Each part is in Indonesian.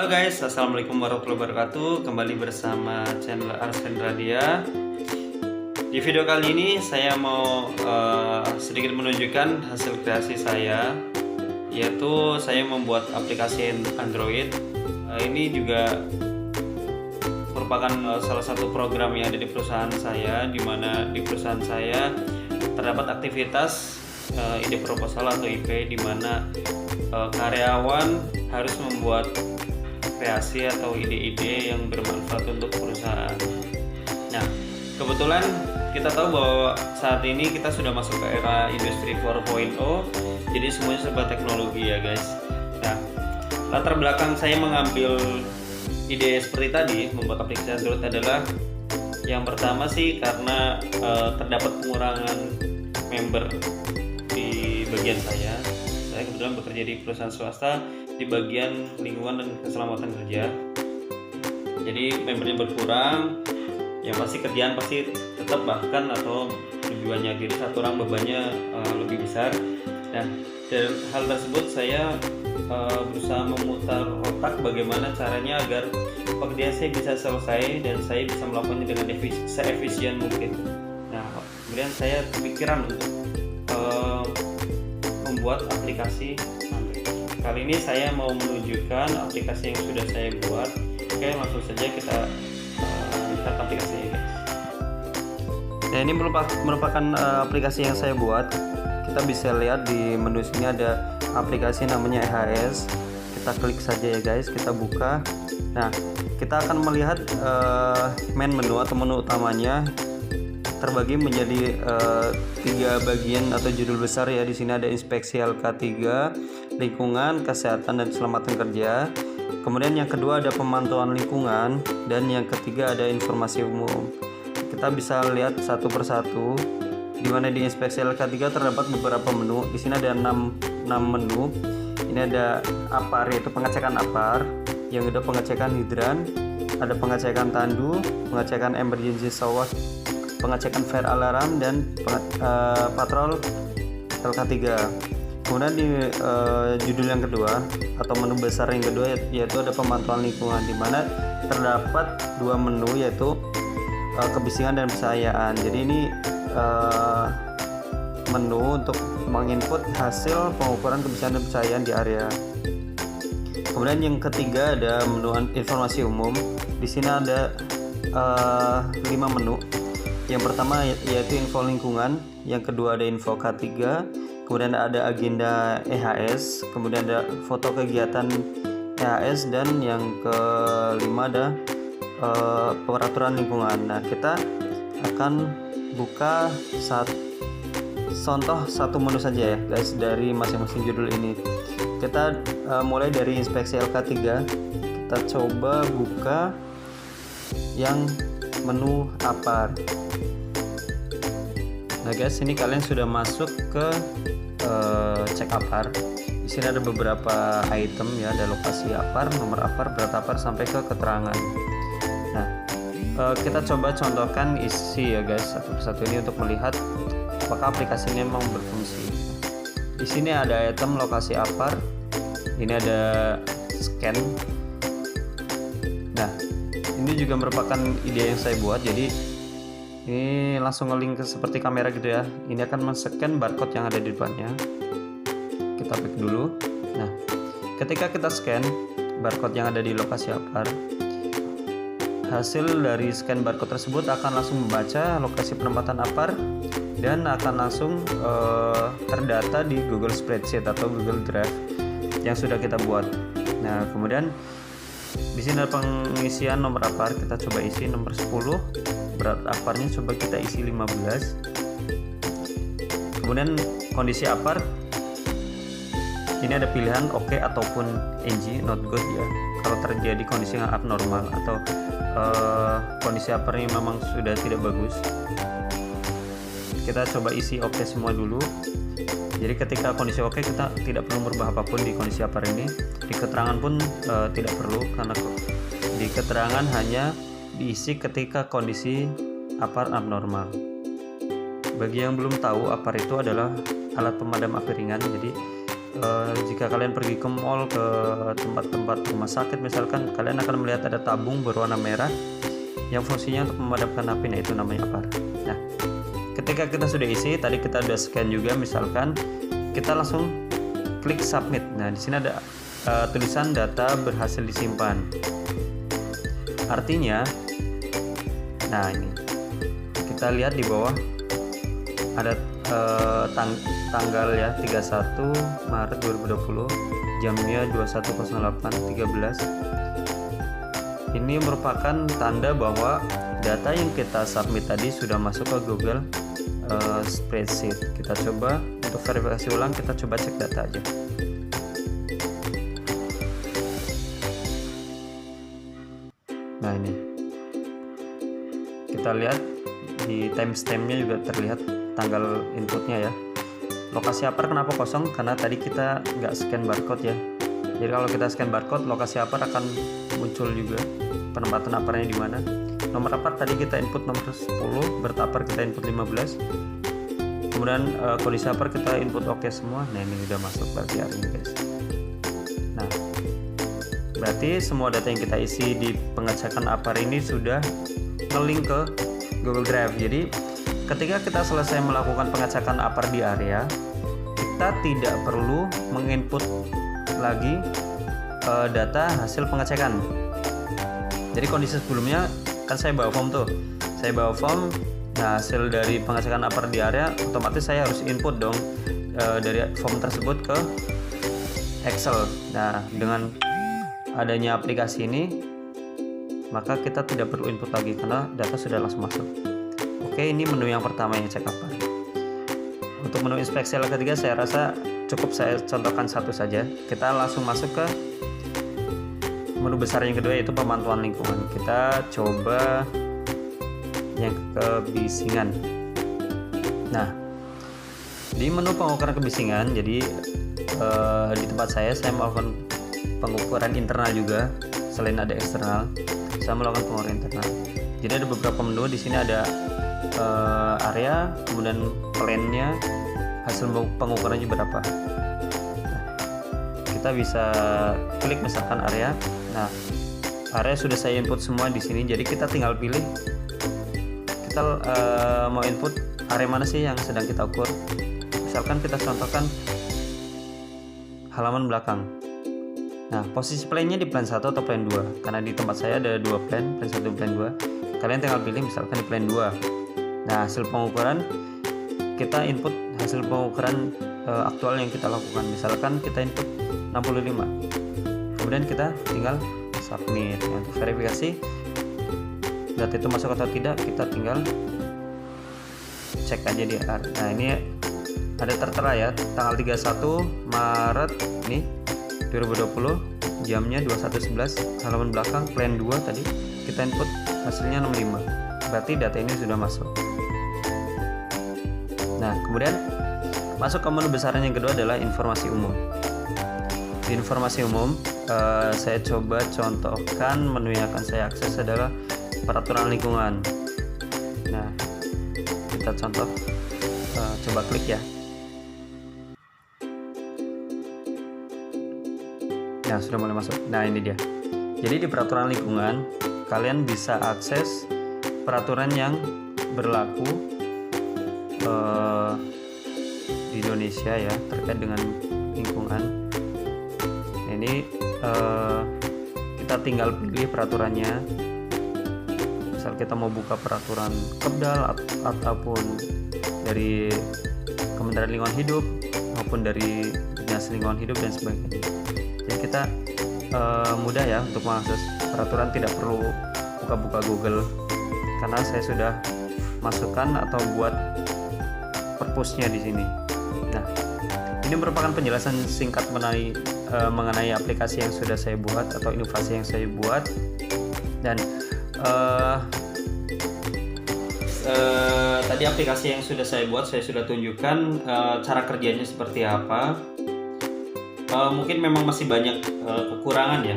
Halo guys, assalamualaikum warahmatullahi wabarakatuh. Kembali bersama channel Arsen Radia. Di video kali ini saya mau sedikit menunjukkan hasil kreasi saya, yaitu saya membuat aplikasi Android. Ini juga merupakan salah satu program yang ada di perusahaan saya, di mana di perusahaan saya terdapat aktivitas ide proposal atau IP, di mana karyawan harus membuat kreasi atau ide-ide yang bermanfaat untuk perusahaan. Nah, kebetulan kita tahu bahwa saat ini kita sudah masuk ke era industri 4.0, jadi semuanya serba teknologi ya guys. Nah, latar belakang saya mengambil ide seperti tadi membuat aplikasi Android adalah yang pertama sih karena terdapat pengurangan member di bagian saya. Saya kebetulan bekerja di perusahaan swasta di bagian lingkungan dan keselamatan kerja. Jadi membernya berkurang, yang pasti kerjaan pasti tetap bahkan atau lebih banyak, jadi satu orang bebannya lebih besar. Nah, dari hal tersebut saya berusaha memutar otak bagaimana caranya agar pekerjaan saya bisa selesai dan saya bisa melakukannya dengan seefisien mungkin. Nah, kemudian saya kepikiran untuk membuat aplikasi Android. Kali ini saya mau menunjukkan aplikasi yang sudah saya buat. Oke, langsung saja kita lihat aplikasinya guys. Nah, ini merupakan aplikasi yang saya buat. Kita bisa lihat di menu sini ada aplikasi namanya EHS. Kita klik saja ya guys, kita buka. Nah, kita akan melihat main menu atau menu utamanya terbagi menjadi 3 bagian atau judul besar ya. Di sini ada inspeksi LK3, lingkungan, kesehatan dan keselamatan kerja. Kemudian yang kedua ada pemantauan lingkungan, dan yang ketiga ada informasi umum. Kita bisa lihat satu persatu. Di mana di inspeksi LK3 terdapat beberapa menu. Di sini ada 6 menu. Ini ada APAR, yaitu pengecekan APAR. Yang kedua pengecekan hidran, ada pengecekan tandu, pengecekan emergency shower, pengecekan fire alarm, dan patrol LK3. Kemudian di judul yang kedua atau menu besar yang kedua yaitu ada pemantauan lingkungan, di mana terdapat 2 menu yaitu kebisingan dan pencahayaan. Jadi ini menu untuk menginput hasil pengukuran kebisingan dan pencahayaan di area. Kemudian yang ketiga ada menu informasi umum. Di sini ada 5 menu. Yang pertama yaitu info lingkungan, yang kedua ada info K3, kemudian ada agenda EHS, kemudian ada foto kegiatan EHS, dan yang kelima ada peraturan lingkungan. Nah, kita akan buka contoh satu menu saja ya guys dari masing-masing judul ini. Kita mulai dari inspeksi LK3. Kita coba buka yang menu APAR. Nah guys, ini kalian sudah masuk ke cek APAR. Di sini ada beberapa item ya, ada lokasi APAR, nomor APAR, berat APAR, sampai ke keterangan. Nah, kita coba contohkan isi ya guys satu persatu ini untuk melihat apakah aplikasi ini memang berfungsi. Di sini ada item lokasi APAR. Ini ada scan. Nah, ini juga merupakan ide yang saya buat. Jadi ini langsung ngelink ke seperti kamera gitu ya. Ini akan men-scan barcode yang ada di depannya. Kita klik dulu. Nah, ketika kita scan barcode yang ada di lokasi APAR, hasil dari scan barcode tersebut akan langsung membaca lokasi penempatan APAR dan akan langsung terdata di Google Spreadsheet atau Google Drive yang sudah kita buat. Nah, kemudian di sini ada pengisian nomor APAR. Kita coba isi nomor 10. Berat APARnya coba kita isi 15. Kemudian kondisi APAR, ini ada pilihan OK ataupun NG, not good ya, kalau terjadi kondisi yang abnormal atau kondisi APARnya memang sudah tidak bagus. Kita coba isi OK semua dulu. Jadi ketika kondisi OK, kita tidak perlu merubah apapun di kondisi APAR ini. Di keterangan pun tidak perlu, karena di keterangan hanya diisi ketika kondisi APAR abnormal. Bagi yang belum tahu, APAR itu adalah alat pemadam api ringan. Jadi jika kalian pergi ke mall, ke tempat-tempat rumah sakit misalkan, kalian akan melihat ada tabung berwarna merah yang fungsinya untuk memadamkan api, nah itu namanya APAR. Nah, ketika kita sudah isi, tadi kita udah scan juga misalkan, kita langsung klik submit. Nah, di sini ada tulisan data berhasil disimpan. Artinya, nah ini kita lihat di bawah ada tanggal ya 31 Maret 2020, jamnya 21.08.13. Ini merupakan tanda bahwa data yang kita submit tadi sudah masuk ke Google Spreadsheet. Kita coba untuk verifikasi ulang, kita coba cek data aja. Nah ini kita lihat di timestampnya juga terlihat tanggal inputnya ya. Lokasi APAR kenapa kosong? Karena tadi kita nggak scan barcode ya. Jadi kalau kita scan barcode, lokasi APAR akan muncul juga penempatan APAR-nya di mana. Nomor APAR tadi kita input nomor 10, bertapar kita input 15. Kemudian kondisi APAR kita input oke semua. Nah ini udah masuk berarti hari ini guys. Nah berarti semua data yang kita isi di pengecekan APAR ini sudah nge-link ke Google Drive. Jadi ketika kita selesai melakukan pengecekan APAR di area, kita tidak perlu menginput lagi data hasil pengecekan. Jadi kondisi sebelumnya kan saya bawa form tuh, nah hasil dari pengecekan APAR di area, otomatis saya harus input dong dari form tersebut ke Excel. Nah dengan adanya aplikasi ini, maka kita tidak perlu input lagi karena data sudah langsung masuk. Oke, ini menu yang pertama yang cek APAR. Untuk menu inspeksi yang ketiga saya rasa cukup saya contohkan satu saja. Kita langsung masuk ke menu besar yang kedua, yaitu pemantauan lingkungan. Kita coba yang kebisingan. Nah, di menu pengukuran kebisingan, jadi di tempat saya melakukan pengukuran internal juga, selain ada eksternal, saya melakukan pengukuran internal. Jadi ada beberapa menu di sini, ada area, kemudian plan-nya, hasil pengukurannya berapa. Nah, kita bisa klik misalkan area. Nah, area sudah saya input semua di sini. Jadi kita tinggal pilih kita mau input area mana sih yang sedang kita ukur. Misalkan kita contohkan halaman belakang. Nah, posisi plan-nya di plan 1 atau plan 2. Karena di tempat saya ada 2 plan 1 plan 2. Kalian tinggal pilih misalkan di plan 2. Nah, hasil pengukuran kita input hasil pengukuran aktual yang kita lakukan. Misalkan kita input 65. Kemudian kita tinggal submit. Untuk verifikasi data itu masuk atau tidak, kita tinggal cek aja di area. Nah, ini ada tertera ya, tanggal 31 Maret ini 2020, jamnya 21.11, halaman belakang plan 2 tadi kita input hasilnya 65. Berarti data ini sudah masuk. Nah, kemudian masuk ke menu besar yang kedua adalah informasi umum. Di informasi umum, saya coba contohkan menu yang akan saya akses adalah peraturan lingkungan. Nah, kita contoh, coba klik ya. Nah, sudah mulai masuk. Nah, ini dia. Jadi di peraturan lingkungan, kalian bisa akses peraturan yang berlaku di Indonesia ya, terkait dengan lingkungan. Nah, ini kita tinggal pilih peraturannya. Misal kita mau buka peraturan Kepdal ataupun dari Kementerian Lingkungan Hidup maupun dari Dinas Lingkungan Hidup dan sebagainya. Jadi kita mudah ya untuk mengakses peraturan, tidak perlu buka-buka Google karena saya sudah masukkan atau buat purpose-nya di sini. Nah, ini merupakan penjelasan singkat mengenai aplikasi yang sudah saya buat atau inovasi yang saya buat. Dan tadi aplikasi yang sudah saya buat, saya sudah tunjukkan cara kerjanya seperti apa. Mungkin memang masih banyak kekurangan ya,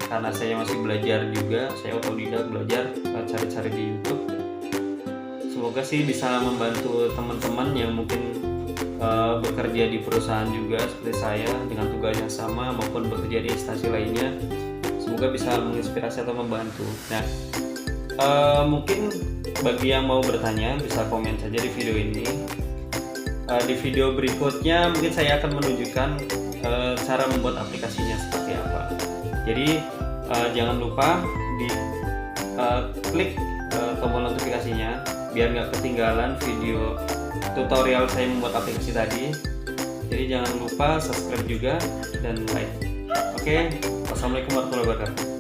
karena saya masih belajar juga, saya otodidak belajar cari-cari di YouTube. Semoga sih bisa membantu teman-teman yang mungkin bekerja di perusahaan juga seperti saya dengan tugas yang sama maupun bekerja di instansi lainnya, semoga bisa menginspirasi atau membantu. Nah, mungkin bagi yang mau bertanya bisa komen saja di video ini. Di video berikutnya mungkin saya akan menunjukkan cara membuat aplikasinya seperti apa. Jadi jangan lupa di klik tombol notifikasinya biar nggak ketinggalan video tutorial saya membuat aplikasi tadi. Jadi jangan lupa subscribe juga dan like. Oke, wassalamualaikum warahmatullahi wabarakatuh.